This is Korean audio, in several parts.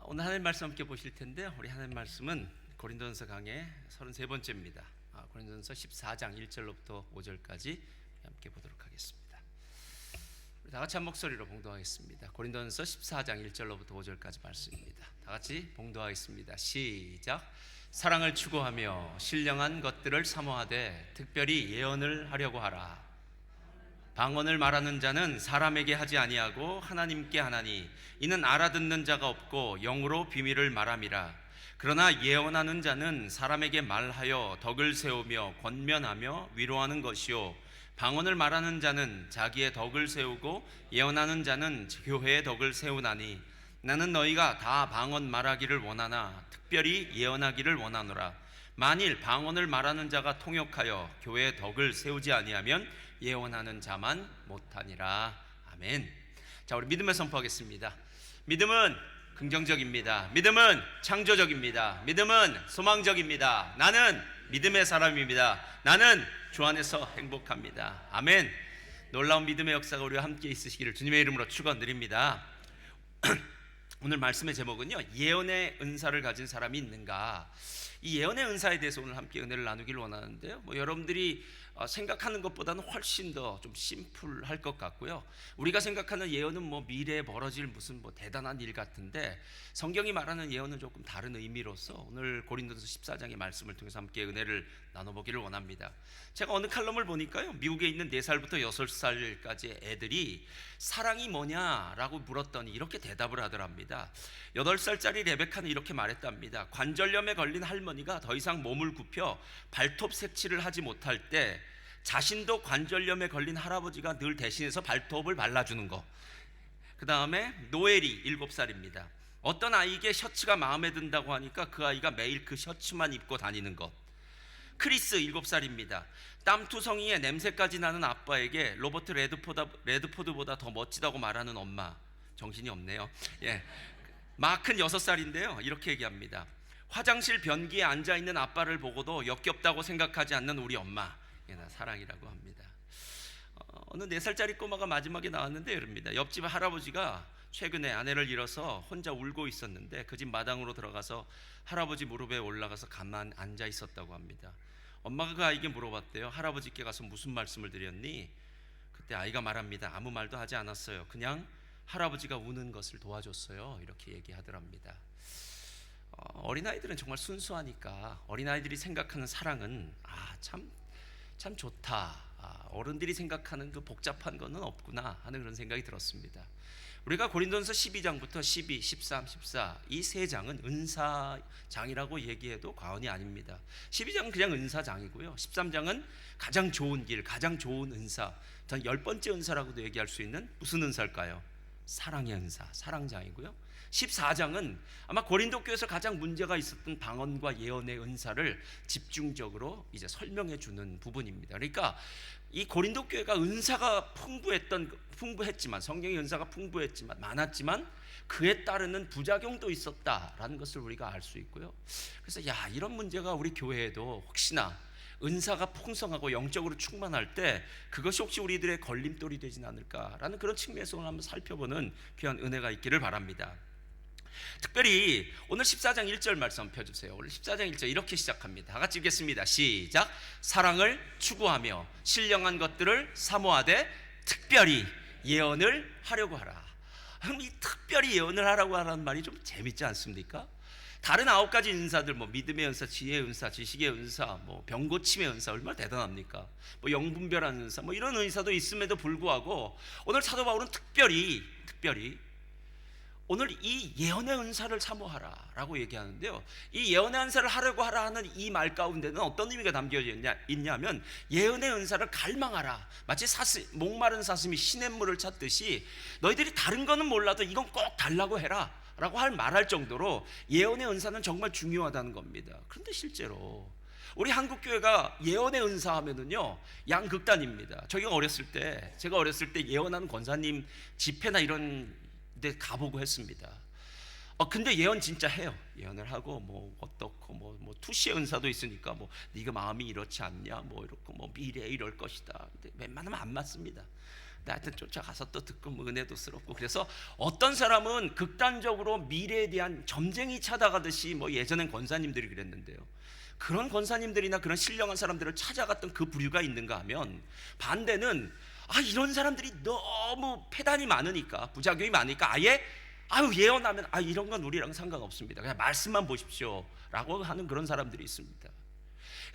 오늘 하나님 말씀 함께 보실 텐데요. 우리 하나님 말씀은 고린도전서 강의 33번째입니다. 고린도전서 14장 1절로부터 5절까지 함께 보도록 하겠습니다. 우리 다 같이 한 목소리로 봉독하겠습니다. 고린도전서 14장 1절로부터 5절까지 말씀입니다. 다 같이 봉독하겠습니다. 시작. 사랑을 추구하며 신령한 것들을 사모하되 특별히 예언을 하려고 하라. 방언을 말하는 자는 사람에게 하지 아니하고 하나님께 하나니 이는 알아듣는 자가 없고 영으로 비밀을 말함이라. 그러나 예언하는 자는 사람에게 말하여 덕을 세우며 권면하며 위로하는 것이요 방언을 말하는 자는 자기의 덕을 세우고 예언하는 자는 교회의 덕을 세우나니 나는 너희가 다 방언 말하기를 원하나 특별히 예언하기를 원하노라. 만일 방언을 말하는 자가 통역하여 교회의 덕을 세우지 아니하면 예언하는 자만 못하니라. 아멘. 자, 우리 믿음을 선포하겠습니다. 믿음은 긍정적입니다. 믿음은 창조적입니다. 믿음은 소망적입니다. 나는 믿음의 사람입니다. 나는 주 안에서 행복합니다. 아멘. 놀라운 믿음의 역사가 우리와 함께 있으시기를 주님의 이름으로 축원드립니다. 오늘 말씀의 제목은요, 예언의 은사를 가진 사람이 있는가. 이 예언의 은사에 대해서 오늘 함께 은혜를 나누기를 원하는데요, 여러분들이 생각하는 것보다는 훨씬 더 좀 심플할 것 같고요. 우리가 생각하는 예언은 미래에 벌어질 무슨 대단한 일 같은데, 성경이 말하는 예언은 조금 다른 의미로서 오늘 고린도서 14장의 말씀을 통해서 함께 은혜를 나눠보기를 원합니다. 제가 어느 칼럼을 보니까요, 미국에 있는 4살부터 6살까지의 애들이 사랑이 뭐냐라고 물었더니 이렇게 대답을 하더랍니다. 8살짜리 레베카는 이렇게 말했답니다. 관절염에 걸린 할머니가 더 이상 몸을 굽혀 발톱 색칠을 하지 못할 때 자신도 관절염에 걸린 할아버지가 늘 대신해서 발톱을 발라주는 거. 그 다음에 노엘이 7살입니다. 어떤 아이에게 셔츠가 마음에 든다고 하니까 그 아이가 매일 그 셔츠만 입고 다니는 것. 크리스 7살입니다. 땀투성이에 냄새까지 나는 아빠에게 로버트 레드포드보다 더 멋지다고 말하는 엄마. 정신이 없네요. 마크는 6살인데요 이렇게 얘기합니다. 화장실 변기에 앉아있는 아빠를 보고도 역겹다고 생각하지 않는 우리 엄마. 사랑이라고 합니다. 어느 4살짜리 꼬마가 마지막에 나왔는데 이럽니다. 옆집 할아버지가 최근에 아내를 잃어서 혼자 울고 있었는데 그 집 마당으로 들어가서 할아버지 무릎에 올라가서 가만 앉아 있었다고 합니다. 엄마가 그 아이에게 물어봤대요. 할아버지께 가서 무슨 말씀을 드렸니? 그때 아이가 말합니다. 아무 말도 하지 않았어요. 그냥 할아버지가 우는 것을 도와줬어요. 이렇게 얘기하더랍니다. 어린아이들은 정말 순수하니까 어린아이들이 생각하는 사랑은 참 좋다. 어른들이 생각하는 그 복잡한 거는 없구나 하는 그런 생각이 들었습니다. 우리가 고린도전서 12장부터 12, 13, 14 이 3장은 은사장이라고 얘기해도 과언이 아닙니다. 12장은 그냥 은사장이고요, 13장은 가장 좋은 길, 가장 좋은 은사, 전 10번째 은사라고도 얘기할 수 있는 무슨 은사일까요? 사랑의 은사, 사랑장이고요. 14장은 아마 고린도 교회에서 가장 문제가 있었던 방언과 예언의 은사를 집중적으로 이제 설명해 주는 부분입니다. 그러니까 이 고린도 교회가 은사가 풍부했지만, 성경의 은사가 풍부했지만, 많았지만 그에 따르는 부작용도 있었다라는 것을 우리가 알 수 있고요. 그래서 이런 문제가 우리 교회에도 혹시나 은사가 풍성하고 영적으로 충만할 때 그것이 혹시 우리들의 걸림돌이 되진 않을까라는 그런 측면에서 오늘 한번 살펴보는 귀한 은혜가 있기를 바랍니다. 특별히 오늘 14장 1절 말씀 펴주세요. 오늘 14장 1절 이렇게 시작합니다. 다 같이 읽겠습니다. 시작. 사랑을 추구하며 신령한 것들을 사모하되 특별히 예언을 하려고 하라. 그럼 이 특별히 예언을 하라고 하라는 말이 좀 재밌지 않습니까? 다른 9가지 은사들, 믿음의 은사, 지혜의 은사, 지식의 은사, 병고침의 은사, 얼마나 대단합니까? 영분별한 은사, 이런 은사도 있음에도 불구하고 오늘 사도 바울은 특별히 오늘 이 예언의 은사를 사모하라 라고 얘기하는데요, 이 예언의 은사를 하려고 하라 하는 이 말 가운데는 어떤 의미가 담겨져 있냐면 예언의 은사를 갈망하라. 마치 목마른 사슴이 시냇물을 찾듯이 너희들이 다른 거는 몰라도 이건 꼭 달라고 해라 라고 말할 정도로 예언의 은사는 정말 중요하다는 겁니다. 그런데 실제로 우리 한국교회가 예언의 은사 하면은요, 양극단입니다. 제가 어렸을 때 예언하는 권사님 집회나 이런 데 가보고 했습니다. 근데 예언 진짜 해요. 예언을 하고 어떻고 투시의 은사도 있으니까 네가 마음이 이렇지 않냐 이렇고 미래에 이럴 것이다. 근데 웬만하면 안 맞습니다. 하여튼 쫓아가서 또 듣고 뭐 은혜도 스럽고, 그래서 어떤 사람은 극단적으로 미래에 대한 점쟁이 찾아가듯이, 뭐 예전엔 권사님들이 그랬는데요, 그런 권사님들이나 그런 신령한 사람들을 찾아갔던 그 부류가 있는가 하면, 반대는 이런 사람들이 너무 패단이 많으니까, 부작용이 많으니까 아예 예언하면 이런 건 우리랑 상관없습니다, 그냥 말씀만 보십시오 라고 하는 그런 사람들이 있습니다.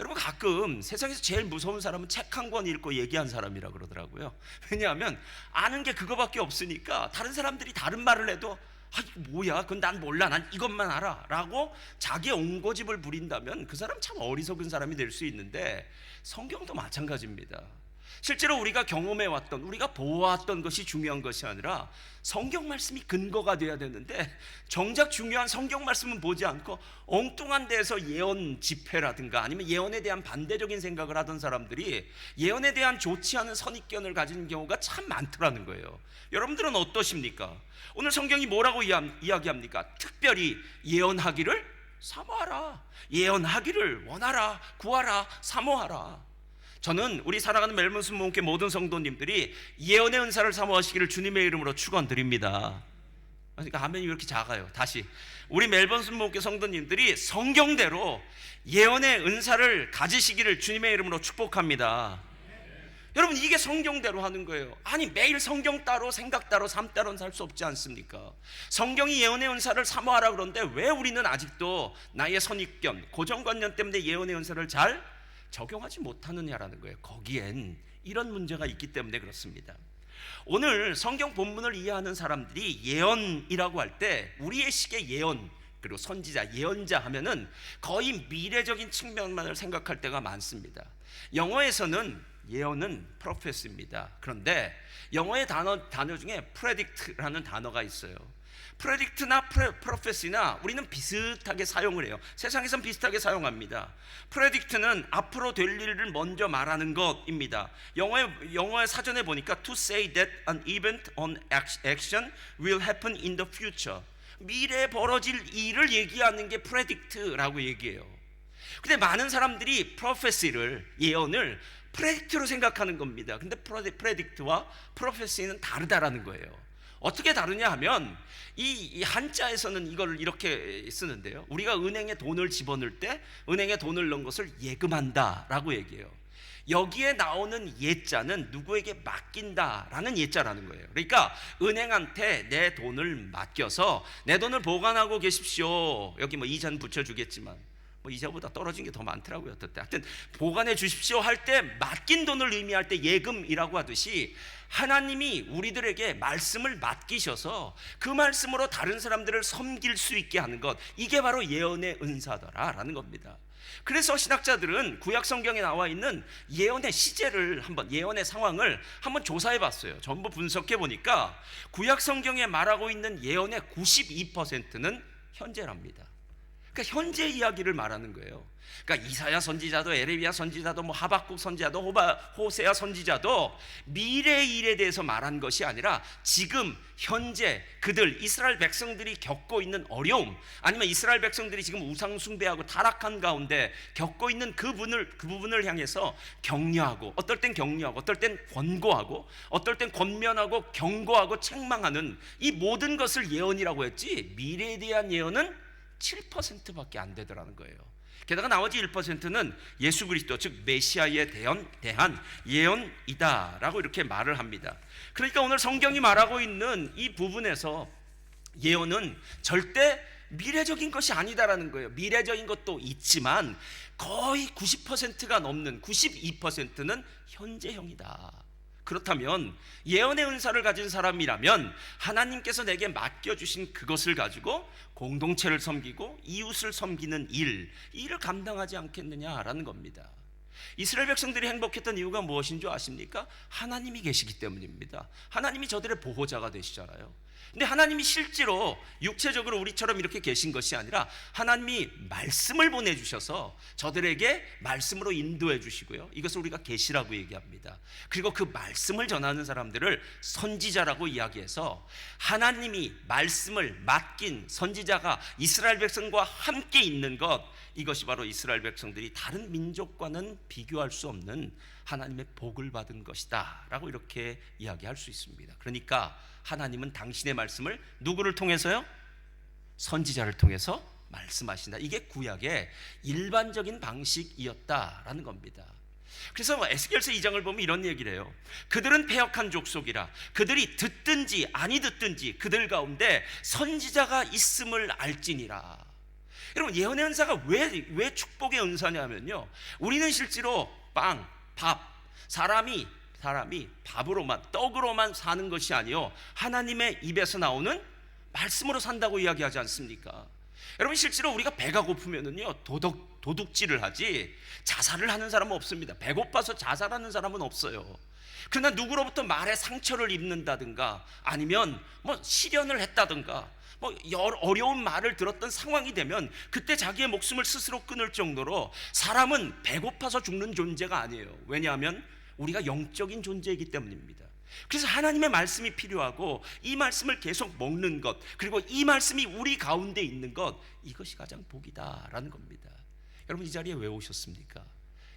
여러분, 가끔 세상에서 제일 무서운 사람은 책 한 권 읽고 얘기한 사람이라 그러더라고요. 왜냐하면 아는 게 그거밖에 없으니까 다른 사람들이 다른 말을 해도 뭐야, 그건 난 몰라, 난 이것만 알아 라고 자기의 옹고집을 부린다면 그 사람 참 어리석은 사람이 될 수 있는데, 성경도 마찬가지입니다. 실제로 우리가 경험해왔던, 우리가 보아왔던 것이 중요한 것이 아니라 성경 말씀이 근거가 돼야 되는데, 정작 중요한 성경 말씀은 보지 않고 엉뚱한 데서 예언 집회라든가 아니면 예언에 대한 반대적인 생각을 하던 사람들이 예언에 대한 좋지 않은 선입견을 가진 경우가 참 많더라는 거예요. 여러분들은 어떠십니까? 오늘 성경이 뭐라고 이야기합니까? 특별히 예언하기를 사모하라, 예언하기를 원하라, 구하라, 사모하라. 저는 우리 사랑하는 멜몬슨 모험교회 모든 성도님들이 예언의 은사를 사모하시기를 주님의 이름으로 축원드립니다. 그러니까 아멘이 왜 이렇게 작아요? 다시, 우리 멜몬슨 모험교회 성도님들이 성경대로 예언의 은사를 가지시기를 주님의 이름으로 축복합니다. 여러분, 이게 성경대로 하는 거예요. 매일 성경 따로 생각 따로 삶 따로는 살 수 없지 않습니까? 성경이 예언의 은사를 사모하라 그러는데 왜 우리는 아직도 나의 선입견, 고정관념 때문에 예언의 은사를 잘 적용하지 못하느냐라는 거예요. 거기엔 이런 문제가 있기 때문에 그렇습니다. 오늘 성경 본문을 이해하는 사람들이 예언이라고 할 때 우리의 식의 예언, 그리고 선지자, 예언자 하면은 거의 미래적인 측면만을 생각할 때가 많습니다. 영어에서는 예언은 prophecy입니다. 그런데 영어의 단어 중에 predict라는 단어가 있어요. predict나 prophecy나 우리는 비슷하게 사용을 해요. 세상에선 비슷하게 사용합니다. predict는 앞으로 될 일을 먼저 말하는 것입니다. 영어의 사전에 보니까 to say that an event on action will happen in the future, 미래에 벌어질 일을 얘기하는 게 predict라고 얘기해요. 근데 많은 사람들이 prophecy를, 예언을 predict로 생각하는 겁니다. 근데 predict와 prophecy는 다르다라는 거예요. 어떻게 다르냐 하면 이 한자에서는 이걸 이렇게 쓰는데요, 우리가 은행에 돈을 집어넣을 때 은행에 돈을 넣은 것을 예금한다 라고 얘기해요. 여기에 나오는 예자는 누구에게 맡긴다라는 예자라는 거예요. 그러니까 은행한테 내 돈을 맡겨서 내 돈을 보관하고 계십시오, 여기 뭐 이자는 붙여주겠지만 뭐 이자보다 떨어진 게 더 많더라고요. 하여튼 보관해 주십시오 할 때 맡긴 돈을 의미할 때 예금이라고 하듯이, 하나님이 우리들에게 말씀을 맡기셔서 그 말씀으로 다른 사람들을 섬길 수 있게 하는 것, 이게 바로 예언의 은사더라라는 겁니다. 그래서 신학자들은 구약 성경에 나와 있는 예언의 시제를 예언의 상황을 한번 조사해 봤어요. 전부 분석해 보니까 구약 성경에 말하고 있는 예언의 92%는 현재랍니다. 그러니까 현재 이야기를 말하는 거예요. 그러니까 이사야 선지자도 에레미야 선지자도 뭐 하박국 선지자도 호세아 선지자도 미래의 일에 대해서 말한 것이 아니라 지금 현재 그들 이스라엘 백성들이 겪고 있는 어려움, 아니면 이스라엘 백성들이 지금 우상 숭배하고 타락한 가운데 겪고 있는 그 부분을 향해서 격려하고, 어떨 땐 격려하고, 어떨 땐 권고하고, 어떨 땐 권면하고 경고하고 책망하는 이 모든 것을 예언이라고 했지, 미래에 대한 예언은 7%밖에 안 되더라는 거예요. 게다가 나머지 1%는 예수 그리스도, 즉 메시아에 대한 예언이다라고 이렇게 말을 합니다. 그러니까 오늘 성경이 말하고 있는 이 부분에서 예언은 절대 미래적인 것이 아니다라는 거예요. 미래적인 것도 있지만 거의 90%가 넘는 92%는 현재형이다. 그렇다면 예언의 은사를 가진 사람이라면 하나님께서 내게 맡겨주신 그것을 가지고 공동체를 섬기고 이웃을 섬기는 일을 감당하지 않겠느냐라는 겁니다. 이스라엘 백성들이 행복했던 이유가 무엇인 줄 아십니까? 하나님이 계시기 때문입니다. 하나님이 저들의 보호자가 되시잖아요. 근데 하나님이 실제로 육체적으로 우리처럼 이렇게 계신 것이 아니라 하나님이 말씀을 보내주셔서 저들에게 말씀으로 인도해 주시고요, 이것을 우리가 계시라고 얘기합니다. 그리고 그 말씀을 전하는 사람들을 선지자라고 이야기해서, 하나님이 말씀을 맡긴 선지자가 이스라엘 백성과 함께 있는 것, 이것이 바로 이스라엘 백성들이 다른 민족과는 비교할 수 없는 하나님의 복을 받은 것이다 라고 이렇게 이야기할 수 있습니다. 그러니까 하나님은 당신의 말씀을 누구를 통해서요? 선지자를 통해서 말씀하신다. 이게 구약의 일반적인 방식이었다라는 겁니다. 그래서 에스겔서 2장을 보면 이런 얘기를 해요. 그들은 패역한 족속이라 그들이 듣든지 아니 듣든지 그들 가운데 선지자가 있음을 알지니라. 여러분, 예언의 은사가 왜 축복의 은사냐면요, 우리는 실제로 빵, 밥, 사람이 밥으로만, 떡으로만 사는 것이 아니요 하나님의 입에서 나오는 말씀으로 산다고 이야기하지 않습니까? 여러분, 실제로 우리가 배가 고프면은요 도둑질을 하지 자살을 하는 사람은 없습니다. 배고파서 자살하는 사람은 없어요. 그러나 누구로부터 말에 상처를 입는다든가 아니면 시련을 했다든가 어려운 말을 들었던 상황이 되면 그때 자기의 목숨을 스스로 끊을 정도로 사람은 배고파서 죽는 존재가 아니에요. 왜냐하면 우리가 영적인 존재이기 때문입니다. 그래서 하나님의 말씀이 필요하고 이 말씀을 계속 먹는 것, 그리고 이 말씀이 우리 가운데 있는 것, 이것이 가장 복이다라는 겁니다. 여러분, 이 자리에 왜 오셨습니까?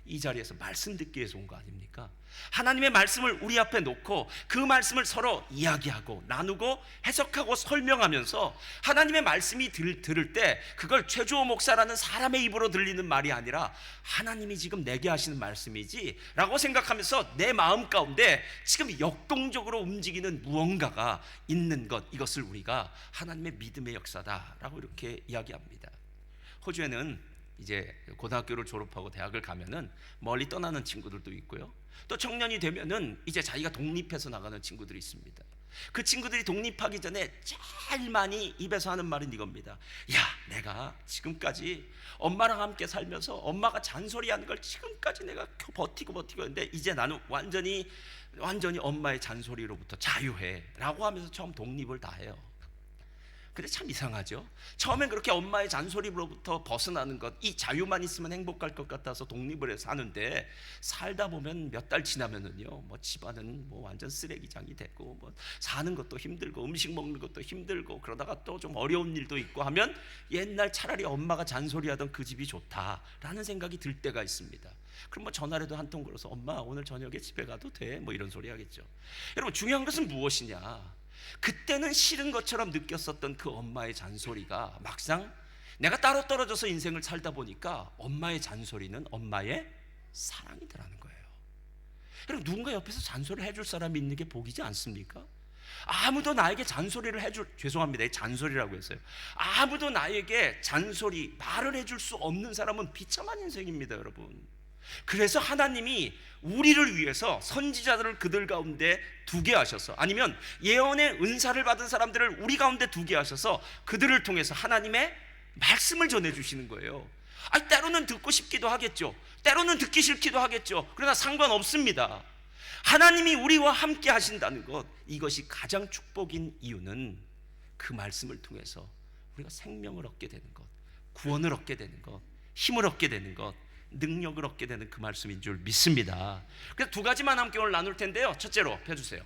이 자리에서 말씀 듣기 위해서 온 거 아닙니까? 하나님의 말씀을 우리 앞에 놓고 그 말씀을 서로 이야기하고 나누고 해석하고 설명하면서 하나님의 말씀이 들을 때 그걸 최주호 목사라는 사람의 입으로 들리는 말이 아니라 하나님이 지금 내게 하시는 말씀이지 라고 생각하면서 내 마음 가운데 지금 역동적으로 움직이는 무언가가 있는 것, 이것을 우리가 하나님의 믿음의 역사다라고 이렇게 이야기합니다. 호주에는 이제 고등학교를 졸업하고 대학을 가면은 멀리 떠나는 친구들도 있고요, 또 청년이 되면은 이제 자기가 독립해서 나가는 친구들이 있습니다. 그 친구들이 독립하기 전에 제일 많이 입에서 하는 말은 이겁니다. 야, 내가 지금까지 엄마랑 함께 살면서 엄마가 잔소리하는 걸 지금까지 내가 버티고 했는데 이제 나는 완전히 엄마의 잔소리로부터 자유해 라고 하면서 처음 독립을 다 해요. 근데 참 이상하죠. 처음엔 그렇게 엄마의 잔소리로부터 벗어나는 것, 이 자유만 있으면 행복할 것 같아서 독립을 해서 사는데, 살다 보면 몇 달 지나면은요, 집안은 완전 쓰레기장이 되고, 사는 것도 힘들고, 음식 먹는 것도 힘들고, 그러다가 또 좀 어려운 일도 있고 하면 옛날 차라리 엄마가 잔소리하던 그 집이 좋다라는 생각이 들 때가 있습니다. 그럼 전화라도 한 통 걸어서 엄마 오늘 저녁에 집에 가도 돼? 이런 소리 하겠죠. 여러분, 중요한 것은 무엇이냐? 그때는 싫은 것처럼 느꼈었던 그 엄마의 잔소리가 막상 내가 따로 떨어져서 인생을 살다 보니까 엄마의 잔소리는 엄마의 사랑이더라는 거예요. 여러분, 누군가 옆에서 잔소리를 해줄 사람이 있는 게 복이지 않습니까? 아무도 나에게 잔소리를 죄송합니다, 잔소리라고 했어요. 아무도 나에게 말을 해줄 수 없는 사람은 비참한 인생입니다, 여러분. 그래서 하나님이 우리를 위해서 선지자들을 그들 가운데 두게 하셔서, 아니면 예언의 은사를 받은 사람들을 우리 가운데 두게 하셔서 그들을 통해서 하나님의 말씀을 전해주시는 거예요. 때로는 듣고 싶기도 하겠죠. 때로는 듣기 싫기도 하겠죠. 그러나 상관없습니다. 하나님이 우리와 함께 하신다는 것, 이것이 가장 축복인 이유는 그 말씀을 통해서 우리가 생명을 얻게 되는 것, 구원을 얻게 되는 것, 힘을 얻게 되는 것, 능력을 얻게 되는 그 말씀인 줄 믿습니다. 그래서 두 가지만 함께 오늘 나눌 텐데요. 첫째로 펴주세요.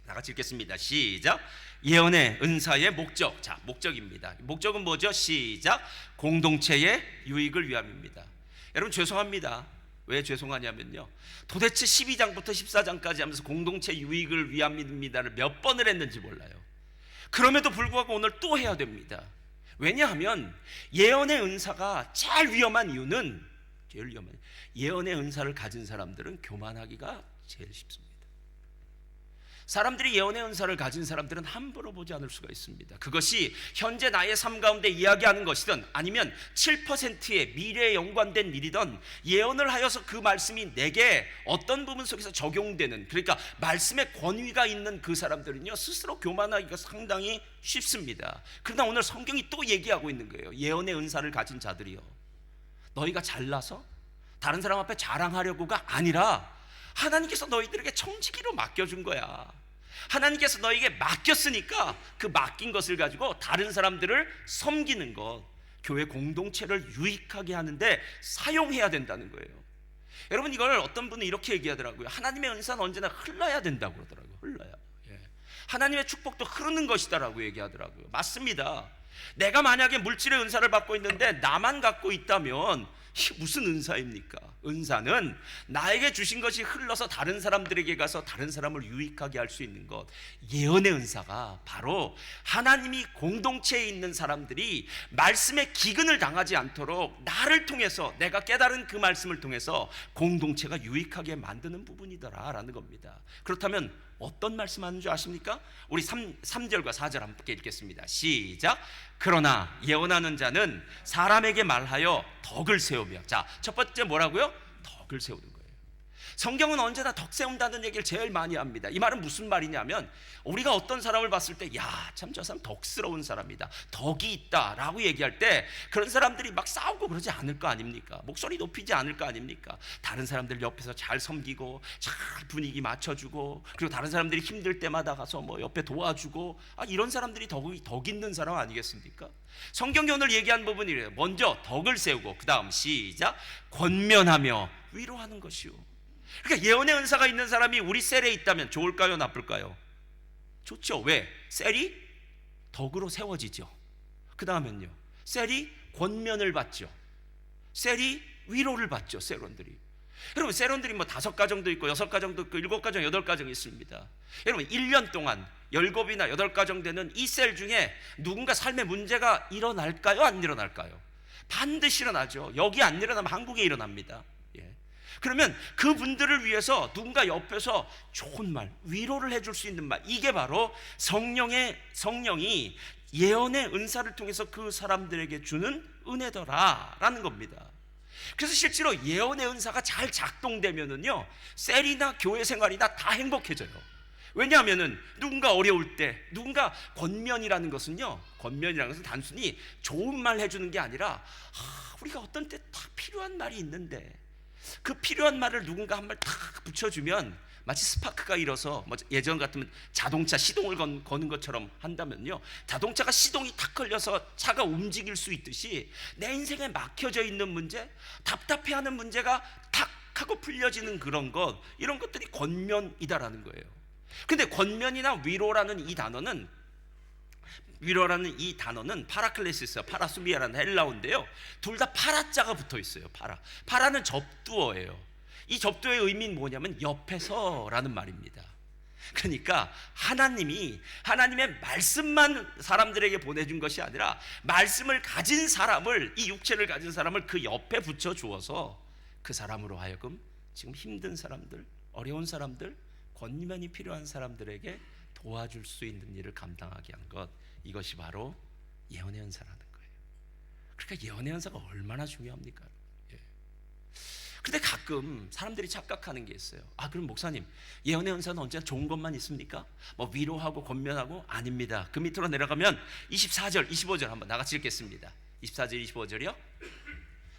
다 같이 읽겠습니다. 시작. 예언의 은사의 목적. 자, 목적입니다. 목적은 뭐죠? 시작. 공동체의 유익을 위함입니다. 여러분, 죄송합니다. 왜 죄송하냐면요, 도대체 12장부터 14장까지 하면서 공동체 유익을 위함입니다를 몇 번을 했는지 몰라요. 그럼에도 불구하고 오늘 또 해야 됩니다. 왜냐하면 예언의 은사가 제일 위험한 이유는, 예언의 은사를 가진 사람들은 교만하기가 제일 쉽습니다. 사람들이 예언의 은사를 가진 사람들은 함부로 보지 않을 수가 있습니다. 그것이 현재 나의 삶 가운데 이야기하는 것이든 아니면 7%의 미래에 연관된 일이든, 예언을 하여서 그 말씀이 내게 어떤 부분 속에서 적용되는, 그러니까 말씀의 권위가 있는 그 사람들은요, 스스로 교만하기가 상당히 쉽습니다. 그러나 오늘 성경이 또 얘기하고 있는 거예요. 예언의 은사를 가진 자들이요, 너희가 잘나서 다른 사람 앞에 자랑하려고가 아니라 하나님께서 너희들에게 청지기로 맡겨준 거야. 하나님께서 너희에게 맡겼으니까 그 맡긴 것을 가지고 다른 사람들을 섬기는 것, 교회 공동체를 유익하게 하는데 사용해야 된다는 거예요. 여러분, 이걸 어떤 분은 이렇게 얘기하더라고요. 하나님의 은사는 언제나 흘러야 된다고 그러더라고요. 흘러야. 하나님의 축복도 흐르는 것이다라고 얘기하더라고요. 맞습니다. 내가 만약에 물질의 은사를 받고 있는데 나만 갖고 있다면 이게 무슨 은사입니까? 은사는 나에게 주신 것이 흘러서 다른 사람들에게 가서 다른 사람을 유익하게 할 수 있는 것. 예언의 은사가 바로 하나님이 공동체에 있는 사람들이 말씀에 기근을 당하지 않도록 나를 통해서, 내가 깨달은 그 말씀을 통해서 공동체가 유익하게 만드는 부분이더라라는 겁니다. 그렇다면 어떤 말씀하는 줄 아십니까? 우리 3절과 4절 함께 읽겠습니다. 시작. 그러나 예언하는 자는 사람에게 말하여 덕을 세우며. 자, 첫 번째 뭐라고요? 덕을 세우는 거예요. 성경은 언제나 덕 세운다는 얘기를 제일 많이 합니다. 이 말은 무슨 말이냐면, 우리가 어떤 사람을 봤을 때 야, 참 저 사람 덕스러운 사람이다, 덕이 있다 라고 얘기할 때 그런 사람들이 막 싸우고 그러지 않을 거 아닙니까? 목소리 높이지 않을 거 아닙니까? 다른 사람들 옆에서 잘 섬기고 잘 분위기 맞춰주고, 그리고 다른 사람들이 힘들 때마다 가서 뭐 옆에 도와주고, 이런 사람들이 덕 있는 사람 아니겠습니까? 성경이 오늘 얘기한 부분이 이래요. 먼저 덕을 세우고, 그 다음 시작. 권면하며 위로하는 것이요. 그러니까 예언의 은사가 있는 사람이 우리 셀에 있다면 좋을까요, 나쁠까요? 좋죠. 왜? 셀이 덕으로 세워지죠. 그 다음엔요, 셀이 권면을 받죠. 셀이 위로를 받죠. 셀원들이. 여러분, 셀원들이 뭐 5가정도 있고 6가정도 있고 7가정, 8가정이 있습니다. 여러분, 1년 동안 7이나 8가정 되는 이 셀 중에 누군가 삶의 문제가 일어날까요, 안 일어날까요? 반드시 일어나죠. 여기 안 일어나면 한국에 일어납니다. 그러면 그분들을 위해서 누군가 옆에서 좋은 말, 위로를 해줄 수 있는 말, 이게 바로 성령이 예언의 은사를 통해서 그 사람들에게 주는 은혜더라라는 겁니다. 그래서 실제로 예언의 은사가 잘 작동되면은요, 셀이나 교회 생활이나 다 행복해져요. 왜냐하면은 누군가 어려울 때, 누군가 권면이라는 것은요, 권면이라는 것은 단순히 좋은 말 해주는 게 아니라, 우리가 어떤 때 다 필요한 말이 있는데 그 필요한 말을 누군가 한 말 탁 붙여주면 마치 스파크가 일어서, 예전 같으면 자동차 시동을 거는 것처럼 한다면요, 자동차가 시동이 탁 걸려서 차가 움직일 수 있듯이 내 인생에 막혀져 있는 문제, 답답해하는 문제가 탁 하고 풀려지는 그런 것, 이런 것들이 권면이다라는 거예요. 근데 권면이나 위로라는 이 단어는 파라클레시스, 파라수미아라는 헬라어인데요, 둘 다 파라자가 붙어 있어요. 파라는 접두어예요. 이 접두어의 의미는 뭐냐면 옆에서라는 말입니다. 그러니까 하나님의 말씀만 사람들에게 보내준 것이 아니라, 말씀을 가진 사람을, 이 육체를 가진 사람을 그 옆에 붙여 주어서 그 사람으로 하여금 지금 힘든 사람들, 어려운 사람들, 권면이 필요한 사람들에게 도와줄 수 있는 일을 감당하게 한 것, 이것이 바로 예언의 은사라는 거예요. 그러니까 예언의 은사가 얼마나 중요합니까? 근데 가끔 사람들이 착각하는 게 있어요. 그럼 목사님, 예언의 은사는 언제나 좋은 것만 있습니까? 뭐 위로하고 권면하고? 아닙니다. 그 밑으로 내려가면 24절, 25절 한번 나같이 읽겠습니다. 24절, 25절이요.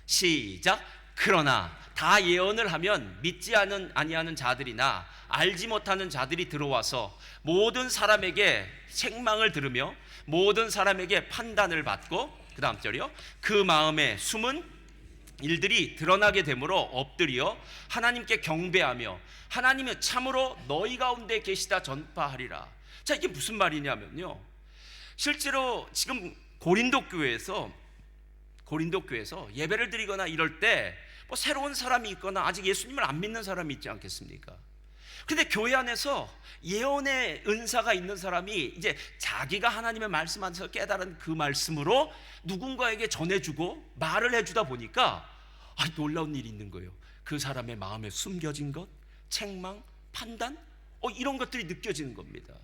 시작. 그러나 다 예언을 하면 믿지 아니하는 자들이나 알지 못하는 자들이 들어와서 모든 사람에게 책망을 들으며 모든 사람에게 판단을 받고, 그 다음 절이요, 그 마음에 숨은 일들이 드러나게 되므로 엎드려 하나님께 경배하며 하나님은 참으로 너희 가운데 계시다 전파하리라. 자, 이게 무슨 말이냐면요, 실제로 지금 고린도 교회에서 예배를 드리거나 이럴 때 뭐 새로운 사람이 있거나 아직 예수님을 안 믿는 사람이 있지 않겠습니까? 근데 교회 안에서 예언의 은사가 있는 사람이 이제 자기가 하나님의 말씀 안에서 깨달은 그 말씀으로 누군가에게 전해주고 말을 해주다 보니까 놀라운 일이 있는 거예요. 그 사람의 마음에 숨겨진 것, 책망, 판단, 이런 것들이 느껴지는 겁니다.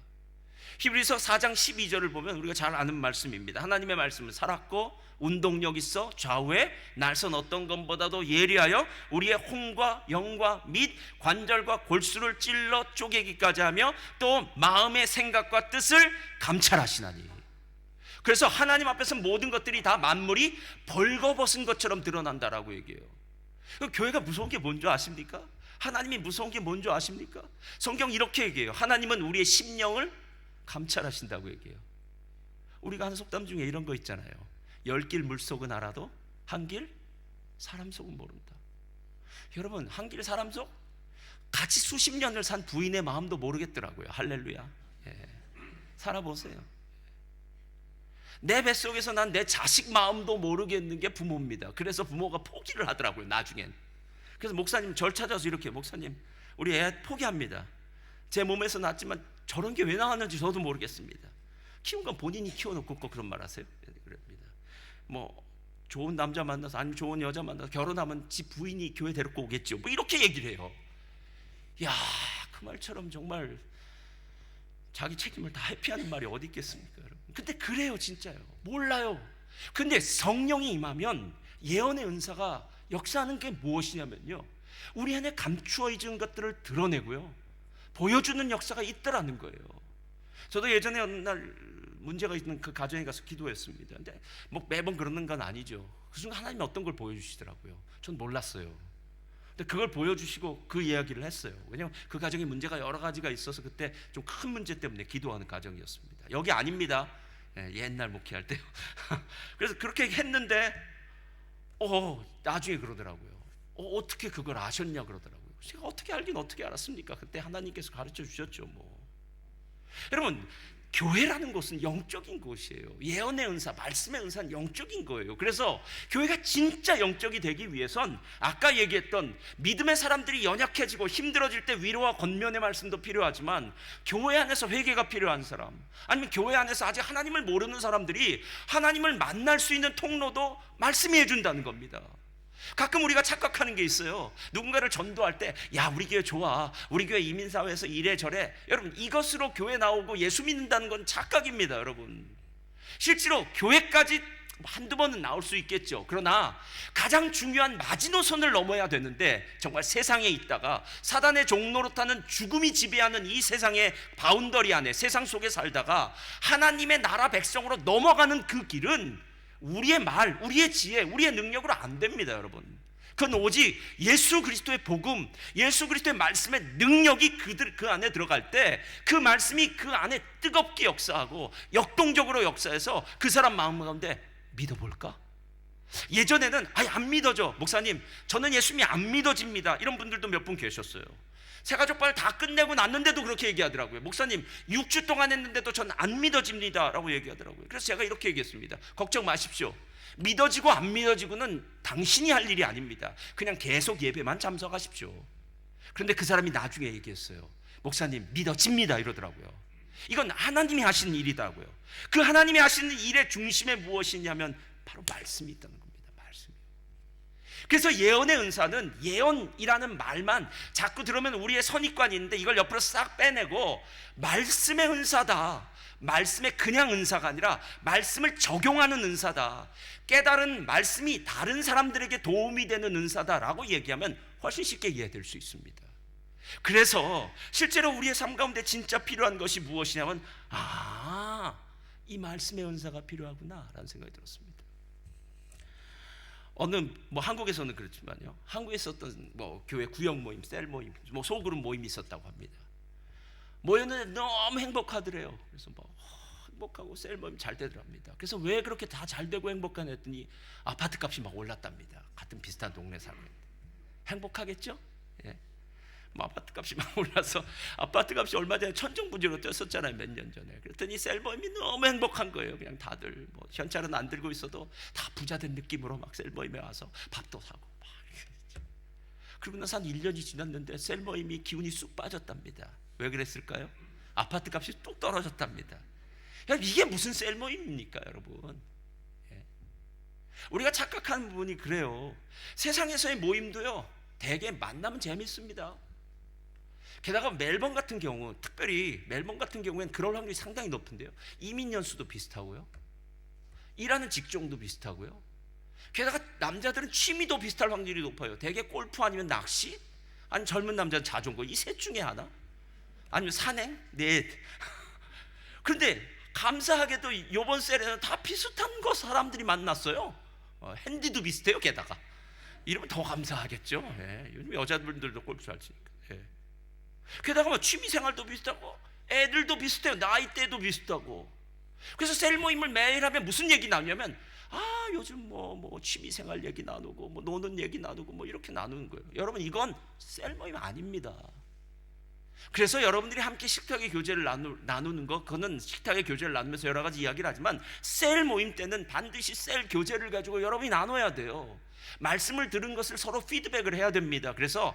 히브리서 4장 12절을 보면 우리가 잘 아는 말씀입니다. 하나님의 말씀은 살았고 운동력 있어 좌우에 날선 어떤 것보다도 예리하여 우리의 혼과 영과 및 관절과 골수를 찔러 쪼개기까지 하며 또 마음의 생각과 뜻을 감찰하시나니. 그래서 하나님 앞에서 모든 것들이 다 만물이 벌거벗은 것처럼 드러난다라고 얘기해요. 교회가 무서운 게 뭔지 아십니까? 하나님이 무서운 게 뭔지 아십니까? 성경 이렇게 얘기해요. 하나님은 우리의 심령을 감찰하신다고 얘기해요. 우리가 하는 속담 중에 이런 거 있잖아요. 10길 물속은 알아도 한 길 사람 속은 모른다. 여러분, 한 길 사람 속, 같이 수십 년을 산 부인의 마음도 모르겠더라고요. 할렐루야. 살아보세요. 내 뱃속에서 난 내 자식 마음도 모르겠는 게 부모입니다. 그래서 부모가 포기를 하더라고요, 나중엔. 그래서 목사님 절 찾아서 이렇게, 목사님 우리 애 포기합니다. 제 몸에서 낳았지만 저런 게 왜 나왔는지 저도 모르겠습니다. 키운 건 본인이 키워놓고 꼭 그런 말 하세요. 그럽니다. 뭐 좋은 남자 만나서, 아니면 좋은 여자 만나서 결혼하면 집 부인이 교회 데리고 오겠죠, 뭐 이렇게 얘기를 해요. 야, 그 말처럼 정말 자기 책임을 다 회피하는 말이 어디 있겠습니까, 여러분? 근데 그래요, 진짜요. 몰라요. 근데 성령이 임하면 예언의 은사가 역사하는 게 무엇이냐면요, 우리 안에 감추어 있는 것들을 드러내고요, 보여주는 역사가 있더라는 거예요. 저도 예전에 어느 날 문제가 있는 그 가정에 가서 기도했습니다. 근데 뭐 매번 그러는 건 아니죠. 그 순간 하나님이 어떤 걸 보여주시더라고요. 전 몰랐어요. 근데 그걸 보여주시고 그 이야기를 했어요. 왜냐하면 그 가정에 문제가 여러 가지가 있어서 그때 좀 큰 문제 때문에 기도하는 가정이었습니다. 여기 아닙니다. 옛날 목회할 때요. 그래서 그렇게 했는데 나중에 그러더라고요. 어떻게 그걸 아셨냐 그러더라고요. 제가 어떻게 알긴 어떻게 알았습니까? 그때 하나님께서 가르쳐 주셨죠, 뭐. 여러분, 교회라는 곳은 영적인 곳이에요. 예언의 은사, 말씀의 은사는 영적인 거예요. 그래서 교회가 진짜 영적이 되기 위해선 아까 얘기했던 믿음의 사람들이 연약해지고 힘들어질 때 위로와 권면의 말씀도 필요하지만, 교회 안에서 회개가 필요한 사람, 아니면 교회 안에서 아직 하나님을 모르는 사람들이 하나님을 만날 수 있는 통로도 말씀이 해준다는 겁니다. 가끔 우리가 착각하는 게 있어요. 누군가를 전도할 때, 야, 우리 교회 좋아, 우리 교회 이민사회에서 이래저래. 여러분, 이것으로 교회 나오고 예수 믿는다는 건 착각입니다. 여러분, 실제로 교회까지 한두 번은 나올 수 있겠죠. 그러나 가장 중요한 마지노선을 넘어야 되는데, 정말 세상에 있다가 사단의 종노릇하는 죽음이 지배하는 이 세상의 바운더리 안에, 세상 속에 살다가 하나님의 나라 백성으로 넘어가는 그 길은 우리의 말, 우리의 지혜, 우리의 능력으로 안 됩니다, 여러분. 그건 오직 예수 그리스도의 복음, 예수 그리스도의 말씀의 능력이 그 안에 들어갈 때, 그 말씀이 그 안에 뜨겁게 역사하고 역동적으로 역사해서 그 사람 마음 가운데 믿어볼까? 예전에는 안 믿어져, 목사님 저는 예수님이 안 믿어집니다, 이런 분들도 몇 분 계셨어요. 새가족발 다 끝내고 났는데도 그렇게 얘기하더라고요. 목사님 6주 동안 했는데도 전 안 믿어집니다 라고 얘기하더라고요. 그래서 제가 이렇게 얘기했습니다. 걱정 마십시오. 믿어지고 안 믿어지고는 당신이 할 일이 아닙니다. 그냥 계속 예배만 참석하십시오. 그런데 그 사람이 나중에 얘기했어요. 목사님 믿어집니다 이러더라고요. 이건 하나님이 하시는 일이다고요. 그 하나님이 하시는 일의 중심에 무엇이냐면 바로 말씀이 있다는 겁니다. 그래서 예언의 은사는, 예언이라는 말만 자꾸 들으면 우리의 선입관이 있는데, 이걸 옆으로 싹 빼내고 말씀의 은사다, 말씀의 그냥 은사가 아니라 말씀을 적용하는 은사다, 깨달은 말씀이 다른 사람들에게 도움이 되는 은사다라고 얘기하면 훨씬 쉽게 이해될 수 있습니다. 그래서 실제로 우리의 삶 가운데 진짜 필요한 것이 무엇이냐면, 이 말씀의 은사가 필요하구나 라는 생각이 들었습니다. 어느 한국에서는 그렇지만요, 한국에 있었던 교회 구역 모임, 셀 모임, 소그룹 모임이 있었다고 합니다. 모였는데 너무 행복하더래요. 그래서 행복하고 셀 모임 잘 되더랍니다. 그래서 왜 그렇게 다 잘 되고 행복하냐 했더니 아파트 값이 막 올랐답니다. 같은 비슷한 동네 살고 있는데 행복하겠죠? 예. 아파트 값이 막 올라서, 아파트 값이 얼마 전에 천정부지로 뛰었었잖아요, 몇 년 전에. 그랬더니 셀모임이 너무 행복한 거예요. 그냥 다들 현찰은 안 들고 있어도 다 부자 된 느낌으로 막 셀모임에 와서 밥도 사고 막. 그러고 나서 한 1년이 지났는데 셀모임이 기운이 쑥 빠졌답니다. 왜 그랬을까요? 아파트 값이 뚝 떨어졌답니다. 이게 무슨 셀모임입니까, 여러분? 우리가 착각하는 부분이 그래요. 세상에서의 모임도요, 대개 만나면 재밌습니다. 게다가 멜번 같은 경우, 특별히 멜번 같은 경우에는 그럴 확률이 상당히 높은데요, 이민 연수도 비슷하고요, 일하는 직종도 비슷하고요, 게다가 남자들은 취미도 비슷할 확률이 높아요. 대개 골프 아니면 낚시, 아니면 젊은 남자는 자전거, 이 셋 중에 하나, 아니면 산행, 넷. 그런데 감사하게도 이번 셀에는 다 비슷한 거 사람들이 만났어요. 핸디도 비슷해요. 게다가 이러면 더 감사하겠죠. 요즘 여자분들도 골프 잘 치니까. 게다가 취미생활도 비슷하고 애들도 비슷해요. 나이대도 비슷하고. 그래서 셀 모임을 매일 하면 무슨 얘기 나누냐면, 요즘 취미생활 얘기 나누고 노는 얘기 나누고 이렇게 나누는 거예요. 여러분, 이건 셀 모임 아닙니다. 그래서 여러분들이 함께 식탁의 교제를 나누는 거, 그거는 식탁의 교제를 나누면서 여러 가지 이야기를 하지만 셀 모임 때는 반드시 셀 교제를 가지고 여러분이 나눠야 돼요. 말씀을 들은 것을 서로 피드백을 해야 됩니다. 그래서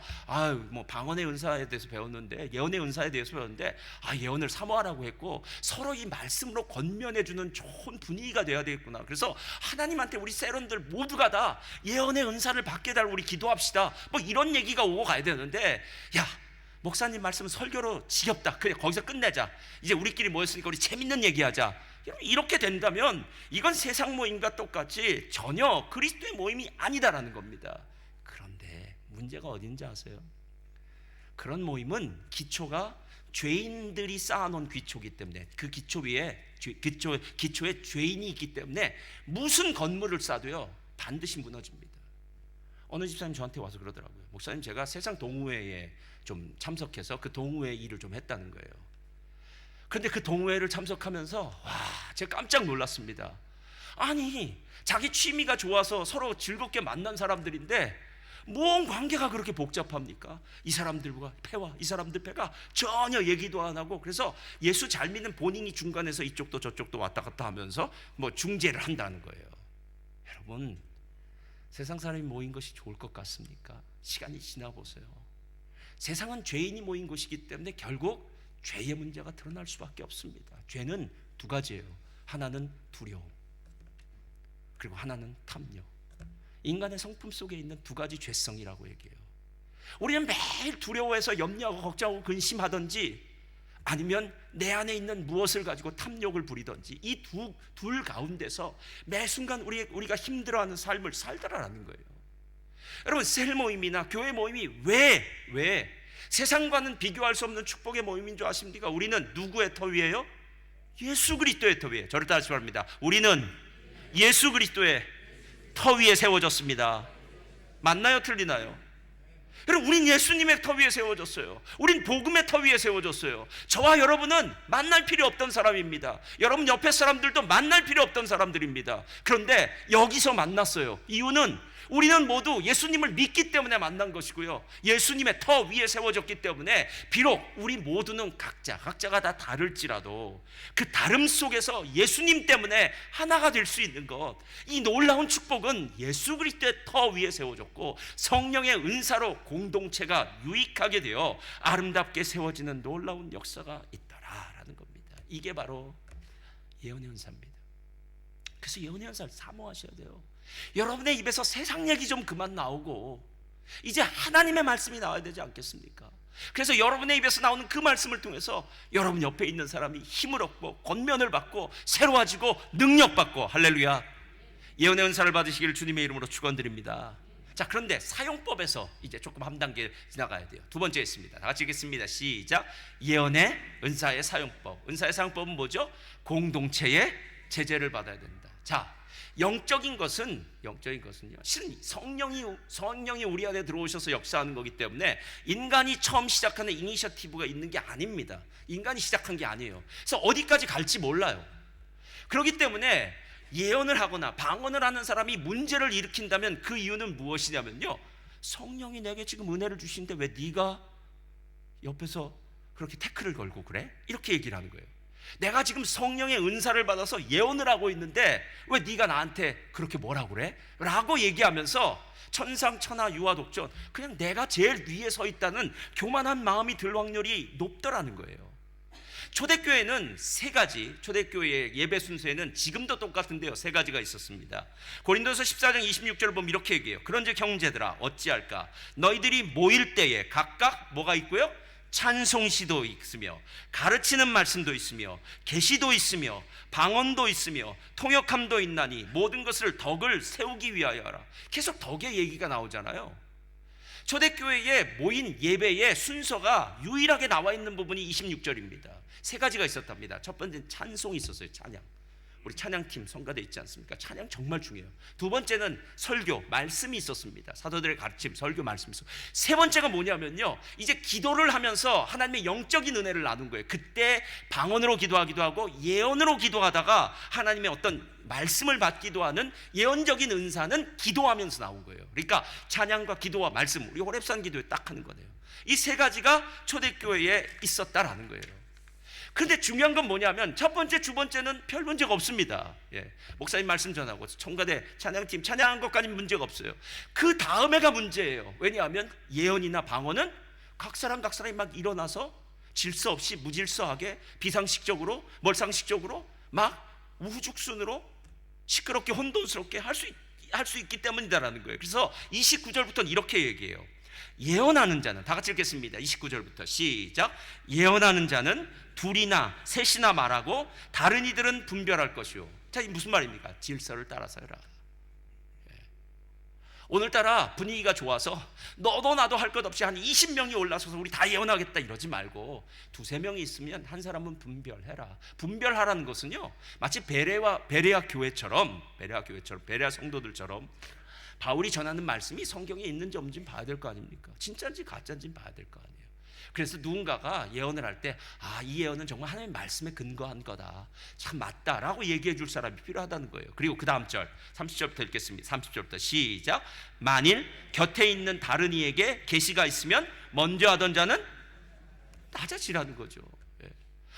뭐 방언의 은사에 대해서 배웠는데, 예언의 은사에 대해서 배웠는데 예언을 사모하라고 했고, 서로 이 말씀으로 권면해주는 좋은 분위기가 돼야 되겠구나. 그래서 하나님한테 우리 세런들 모두가 다 예언의 은사를 받게 달라고 우리 기도합시다, 뭐 이런 얘기가 오고 가야 되는데, 야 목사님 말씀은 설교로 지겹다, 그래 거기서 끝내자, 이제 우리끼리 모였으니까 우리 재밌는 얘기하자, 이렇게 된다면 이건 세상 모임과 똑같이 전혀 그리스도의 모임이 아니다라는 겁니다. 그런데 문제가 어딘지 아세요? 그런 모임은 기초가 죄인들이 쌓아놓은 기초이기 때문에, 그 기초 위에 기초에 죄인이 있기 때문에 무슨 건물을 쌓아도요 반드시 무너집니다. 어느 집사님 저한테 와서 그러더라고요. 목사님, 제가 세상 동호회에 좀 참석해서 그 동호회 일을 좀 했다는 거예요. 그런데 그 동호회를 참석하면서 제가 깜짝 놀랐습니다. 아니, 자기 취미가 좋아서 서로 즐겁게 만난 사람들인데 뭔 관계가 그렇게 복잡합니까? 이 사람들과 패와 이 사람들 패가 전혀 얘기도 안 하고, 그래서 예수 잘 믿는 본인이 중간에서 이쪽도 저쪽도 왔다 갔다 하면서 뭐 중재를 한다는 거예요. 여러분, 세상 사람이 모인 것이 좋을 것 같습니까? 시간이 지나 보세요. 세상은 죄인이 모인 곳이기 때문에 결국 죄의 문제가 드러날 수밖에 없습니다. 죄는 두 가지예요. 하나는 두려움, 그리고 하나는 탐욕. 인간의 성품 속에 있는 두 가지 죄성이라고 얘기해요. 우리는 매일 두려워해서 염려하고 걱정하고 근심하든지, 아니면 내 안에 있는 무엇을 가지고 탐욕을 부리든지, 이 둘 가운데서 매 순간 우리가 힘들어하는 삶을 살더라라는 거예요. 여러분, 셀 모임이나 교회 모임이 왜 세상과는 비교할 수 없는 축복의 모임인 줄 아십니까? 우리는 누구의 터 위에요? 예수 그리스도의 터 위에. 저를 따라하시기 바랍니다. 우리는 예수 그리스도의 터 위에 세워졌습니다. 맞나요? 틀리나요? 여러분, 우린 예수님의 터 위에 세워졌어요. 우린 복음의 터 위에 세워졌어요. 저와 여러분은 만날 필요 없던 사람입니다. 여러분 옆에 사람들도 만날 필요 없던 사람들입니다. 그런데 여기서 만났어요. 이유는 우리는 모두 예수님을 믿기 때문에 만난 것이고요, 예수님의 터 위에 세워졌기 때문에 비록 우리 모두는 각자가 다 다를지라도 그 다름 속에서 예수님 때문에 하나가 될 수 있는 것, 이 놀라운 축복은 예수 그리스도의 터 위에 세워졌고 성령의 은사로 공동체가 유익하게 되어 아름답게 세워지는 놀라운 역사가 있더라라는 겁니다. 이게 바로 예언의 은사입니다. 그래서 예언의 은사를 사모하셔야 돼요. 여러분의 입에서 세상 얘기 좀 그만 나오고 이제 하나님의 말씀이 나와야 되지 않겠습니까? 그래서 여러분의 입에서 나오는 그 말씀을 통해서 여러분 옆에 있는 사람이 힘을 얻고 권면을 받고 새로워지고 능력받고, 할렐루야, 예언의 은사를 받으시기를 주님의 이름으로 축원드립니다. 자, 그런데 사용법에서 이제 조금 한 단계 지나가야 돼요. 두 번째 있습니다. 다 같이 읽겠습니다. 시작. 예언의 은사의 사용법. 은사의 사용법은 뭐죠? 공동체의 제재를 받아야 된다. 자, 영적인 것은요, 실은 성령이 우리 안에 들어오셔서 역사하는 거기 때문에 인간이 처음 시작하는 이니셔티브가 있는 게 아닙니다. 인간이 시작한 게 아니에요. 그래서 어디까지 갈지 몰라요. 그렇기 때문에 예언을 하거나 방언을 하는 사람이 문제를 일으킨다면 그 이유는 무엇이냐면요, 성령이 내게 지금 은혜를 주시는데 왜 네가 옆에서 그렇게 태클을 걸고 그래? 이렇게 얘기를 하는 거예요. 내가 지금 성령의 은사를 받아서 예언을 하고 있는데 왜 네가 나한테 그렇게 뭐라고 그래? 라고 얘기하면서 천상천하 유아독존, 그냥 내가 제일 위에 서 있다는 교만한 마음이 들 확률이 높더라는 거예요. 초대교회는 세 가지, 초대교회의 예배 순서에는 지금도 똑같은데요, 세 가지가 있었습니다. 고린도서 14장 26절을 보면 이렇게 얘기해요. 그런즉 형제들아 어찌할까? 너희들이 모일 때에 각각 뭐가 있고요? 찬송시도 있으며 가르치는 말씀도 있으며 계시도 있으며 방언도 있으며 통역함도 있나니 모든 것을 덕을 세우기 위하여 하라. 계속 덕의 얘기가 나오잖아요. 초대교회에 모인 예배의 순서가 유일하게 나와 있는 부분이 26절입니다. 세 가지가 있었답니다. 첫 번째는 찬송이 있었어요. 찬양. 우리 찬양팀 성가대 있지 않습니까? 찬양 정말 중요해요. 두 번째는 설교, 말씀이 있었습니다. 사도들의 가르침, 설교, 말씀이 있었어요. 세 번째가 뭐냐면요, 이제 기도를 하면서 하나님의 영적인 은혜를 나눈 거예요. 그때 방언으로 기도하기도 하고 예언으로 기도하다가 하나님의 어떤 말씀을 받기도 하는 예언적인 은사는 기도하면서 나온 거예요. 그러니까 찬양과 기도와 말씀, 우리 호렙산 기도에 딱 하는 거네요. 이 세 가지가 초대교회에 있었다라는 거예요. 근데 중요한 건 뭐냐면 첫 번째, 두 번째는 별 문제가 없습니다. 목사님 말씀 전하고 청가대 찬양팀 찬양한 것까지는 문제가 없어요. 그 다음에가 문제예요. 왜냐하면 예언이나 방언은 각 사람이 막 일어나서 질서 없이 무질서하게 비상식적으로 몰상식적으로 막 우후죽순으로 시끄럽게 혼돈스럽게 할 수 있기 때문이다라는 거예요. 그래서 29절부터는 이렇게 얘기해요. 예언하는 자는, 다 같이 읽겠습니다. 29절부터 시작. 예언하는 자는 둘이나 셋이나 말하고 다른 이들은 분별할 것이요. 자, 이게 무슨 말입니까? 질서를 따라서 해라. 오늘따라 분위기가 좋아서 너도 나도 할 것 없이 한 20명이 올라서서 우리 다 예언하겠다 이러지 말고 두세 명이 있으면 한 사람은 분별해라. 분별하라는 것은요, 마치 베레아 교회처럼 베레아 성도들처럼 바울이 전하는 말씀이 성경에 있는지 없는지 봐야 될 거 아닙니까? 진짜인지 가짜인지 봐야 될 거 아니에요. 그래서 누군가가 예언을 할 때 이 예언은 정말 하나님의 말씀에 근거한 거다, 참 맞다라고 얘기해 줄 사람이 필요하다는 거예요. 그리고 그 다음 절 30절부터 읽겠습니다. 30절부터 시작. 만일 곁에 있는 다른 이에게 계시가 있으면 먼저 하던 자는 낮아지라는 거죠.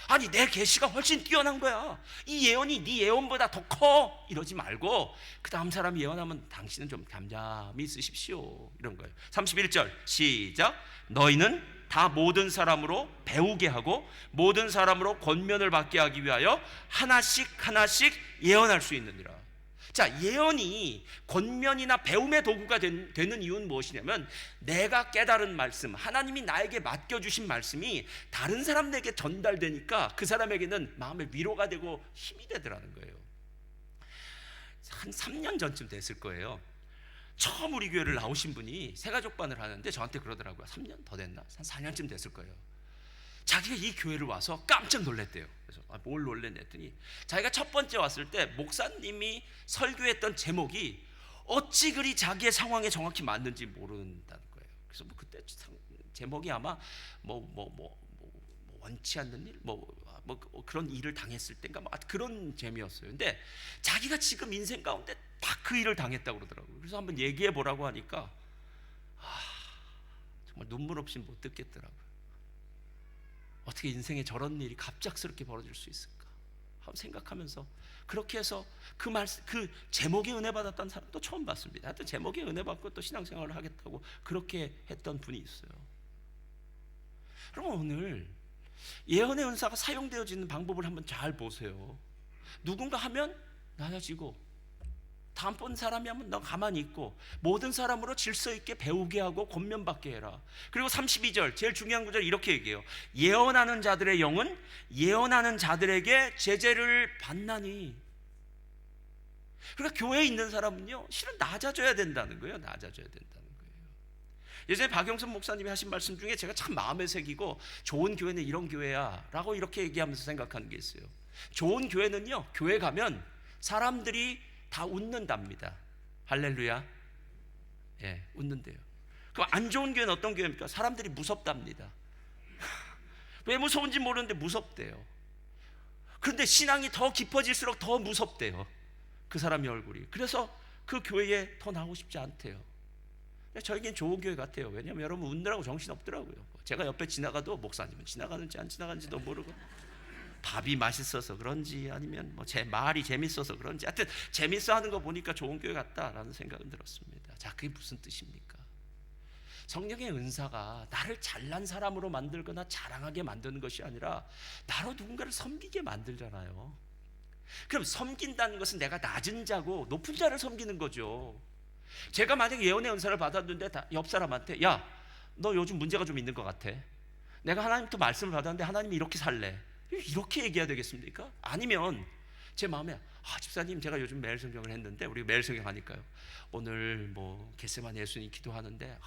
아니, 내 계시가 훨씬 뛰어난 거야, 이 예언이 네 예언보다 더 커, 이러지 말고 그 다음 사람이 예언하면 당신은 좀 잠잠히 있으십시오, 이런 거예요. 31절 시작. 너희는 다 모든 사람으로 배우게 하고 모든 사람으로 권면을 받게 하기 위하여 하나씩 예언할 수 있느니라. 자, 예언이 권면이나 배움의 도구가 되는 이유는 무엇이냐면 내가 깨달은 말씀, 하나님이 나에게 맡겨주신 말씀이 다른 사람에게 전달되니까 그 사람에게는 마음의 위로가 되고 힘이 되더라는 거예요. 한 3년 전쯤 됐을 거예요. 처음 우리 교회를 나오신 분이 새가족반을 하는데 저한테 그러더라고요. 3년 더 됐나? 한 4년쯤 됐을 거예요. 자기가 이 교회를 와서 깜짝 놀랐대요. 그래서 뭘 놀랬냐 했더니 자기가 첫 번째 왔을 때 목사님이 설교했던 제목이 어찌 그리 자기의 상황에 정확히 맞는지 모른다는 거예요. 그래서 그때 제목이 아마 원치 않는 일, 그런 일을 당했을 때인가 그런 재미였어요. 근데 자기가 지금 인생 가운데 딱 그 일을 당했다고 그러더라고요. 그래서 한번 얘기해 보라고 하니까 정말 눈물 없이 못 듣겠더라고요. 어떻게 인생에 저런 일이 갑작스럽게 벌어질 수 있을까 한번 생각하면서, 그렇게 해서 그 제목에 은혜 받았던 사람도 처음 봤습니다. 하여튼 제목에 은혜 받고 또 신앙생활을 하겠다고 그렇게 했던 분이 있어요. 그럼 오늘 예언의 은사가 사용되어지는 방법을 한번 잘 보세요. 누군가 하면 낮아지고, 다음번 사람이 하면 너 가만히 있고, 모든 사람으로 질서 있게 배우게 하고 권면받게 해라. 그리고 32절 제일 중요한 구절 이렇게 얘기해요. 예언하는 자들의 영은 예언하는 자들에게 제재를 받나니. 그러니까 교회에 있는 사람은요, 실은 낮아져야 된다는 거예요. 낮아져야 된다는 거예요. 예전에 박영선 목사님이 하신 말씀 중에 제가 참 마음에 새기고, 좋은 교회는 이런 교회야 라고 이렇게 얘기하면서 생각하는 게 있어요. 좋은 교회는요, 교회 가면 사람들이 다 웃는답니다. 할렐루야. 웃는데요. 그럼 안 좋은 교회는 어떤 교회입니까? 사람들이 무섭답니다. 왜 무서운지 모르는데 무섭대요. 그런데 신앙이 더 깊어질수록 더 무섭대요, 그 사람의 얼굴이. 그래서 그 교회에 더 나오고 싶지 않대요. 저에겐 좋은 교회 같아요. 왜냐하면 여러분 웃느라고 정신없더라고요. 제가 옆에 지나가도 목사님은 지나가는지 안 지나가는지도 모르고, 밥이 맛있어서 그런지 아니면 제 말이 재밌어서 그런지, 하여튼 재밌어 하는 거 보니까 좋은 교회 같다라는 생각은 들었습니다. 자, 그게 무슨 뜻입니까? 성령의 은사가 나를 잘난 사람으로 만들거나 자랑하게 만드는 것이 아니라 나로 누군가를 섬기게 만들잖아요. 그럼 섬긴다는 것은 내가 낮은 자고 높은 자를 섬기는 거죠. 제가 만약에 예언의 은사를 받았는데 옆 사람한테 야, 너 요즘 문제가 좀 있는 것 같아, 내가 하나님부터 말씀을 받았는데 하나님이 이렇게 살래, 이렇게 얘기해야 되겠습니까? 아니면 제 마음에 집사님 제가 요즘 매일 성경을 했는데, 우리 매일 성경 하니까요, 오늘 겟세마네 예수님 기도하는데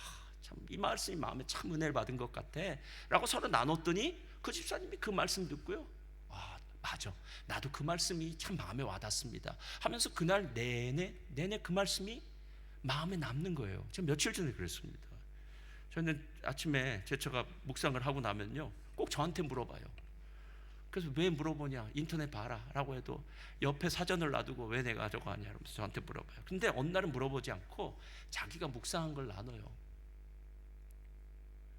참 이 말씀이 마음에 참 은혜를 받은 것 같아 라고 서로 나눴더니 그 집사님이 그 말씀 듣고요, 맞아, 나도 그 말씀이 참 마음에 와닿습니다 하면서 그날 내내 그 말씀이 마음에 남는 거예요. 제가 며칠 전에 그랬습니다. 저는 아침에 제가 묵상을 하고 나면요, 꼭 저한테 물어봐요. 그래서 왜 물어보냐, 인터넷 봐라 라고 해도 옆에 사전을 놔두고 왜 내가 저거 하냐 이러면서 저한테 물어봐요. 근데 어느 날은 물어보지 않고 자기가 묵상한 걸 나눠요.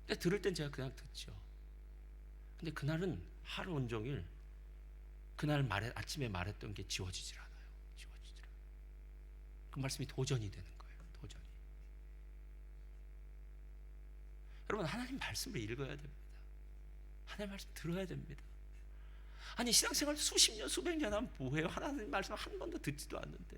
근데 들을 땐 제가 그냥 듣죠. 근데 그날은 하루 온종일 그날 아침에 말했던 게 지워지질 않아요. 지워지질 않아요. 그 말씀이 도전이 되는 거예요. 도전이. 여러분, 하나님 말씀을 읽어야 됩니다. 하나님 말씀 들어야 됩니다. 아니, 신앙생활 수십 년 수백 년 하면 뭐해요? 하나님 말씀 한 번도 듣지도 않는데.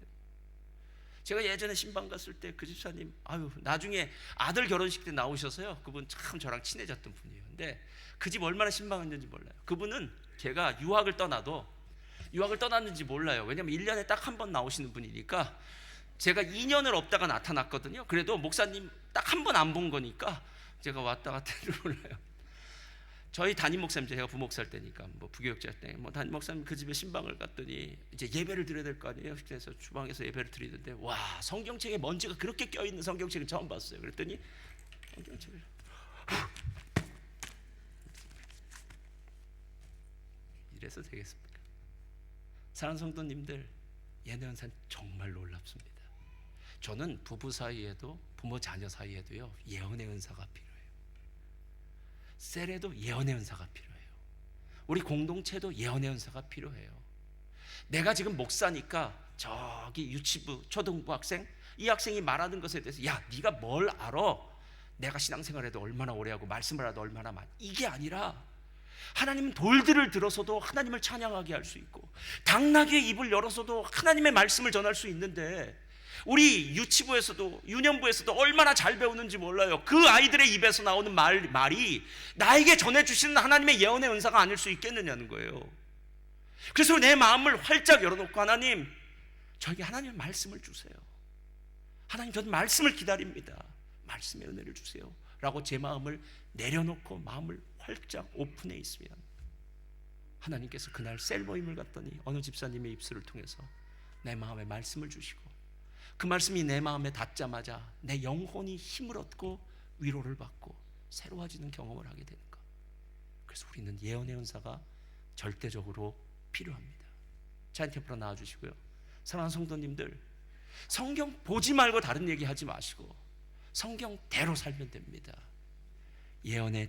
제가 예전에 신방 갔을 때 그 집사님, 나중에 아들 결혼식 때 나오셔서요, 그분 참 저랑 친해졌던 분이에요. 근데 그 집 얼마나 신방했는지 몰라요. 그분은 걔가 유학을 떠났는지 몰라요. 왜냐면 1년에 딱 한 번 나오시는 분이니까. 제가 2년을 없다가 나타났거든요. 그래도 목사님 딱 한 번 안 본 거니까 제가 왔다 갔다 줄 몰라요. 저희 담임 목사님, 제가 부목사 할 때니까 부교육자 할 때 담임 목사님 그 집에 신방을 갔더니 이제 예배를 드려야 될 거 아니에요. 그래서 주방에서 예배를 드리는데, 와, 성경책에 먼지가 그렇게 껴있는 성경책은 처음 봤어요. 그랬더니 성경책을 이래서 되겠습니까? 사랑하는 성도님들, 예언산 정말 놀랍습니다. 저는 부부 사이에도, 부모 자녀 사이에도요, 예언의 은사가 필요해요. 셀에도 예언의 은사가 필요해요. 우리 공동체도 예언의 은사가 필요해요. 내가 지금 목사니까 저기 유치부 초등부 학생, 이 학생이 말하는 것에 대해서, 야, 네가 뭘 알아? 내가 신앙생활해도 얼마나 오래 하고 말씀을 하도 얼마나 많이, 이게 아니라 하나님은 돌들을 들어서도 하나님을 찬양하게 할 수 있고, 당나귀의 입을 열어서도 하나님의 말씀을 전할 수 있는데, 우리 유치부에서도 유년부에서도 얼마나 잘 배우는지 몰라요. 그 아이들의 입에서 나오는 말이 나에게 전해주시는 하나님의 예언의 은사가 아닐 수 있겠느냐는 거예요. 그래서 내 마음을 활짝 열어놓고, 하나님, 저에게 하나님의 말씀을 주세요. 하나님, 저는 말씀을 기다립니다. 말씀의 은혜를 주세요 라고 제 마음을 내려놓고 마음을 활짝 오픈해 있으면, 하나님께서 그날 셀 모임을 갔더니 어느 집사님의 입술을 통해서 내 마음에 말씀을 주시고, 그 말씀이 내 마음에 닿자마자 내 영혼이 힘을 얻고 위로를 받고 새로워지는 경험을 하게 되는 것. 그래서 우리는 예언의 은사가 절대적으로 필요합니다. 자이언트 앞으로 나와주시고요. 사랑하는 성도님들, 성경 보지 말고 다른 얘기 하지 마시고 성경대로 살면 됩니다.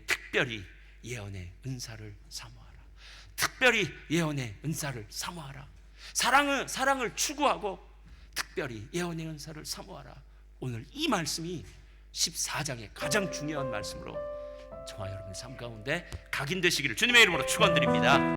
특별히 예언의 은사를 사모하라. 특별히 예언의 은사를 사모하라. 사랑을 추구하고 특별히 예언의 은사를 사모하라. 오늘 이 말씀이 14장의 가장 중요한 말씀으로 저와 여러분의 삶 가운데 각인되시기를 주님의 이름으로 축원드립니다.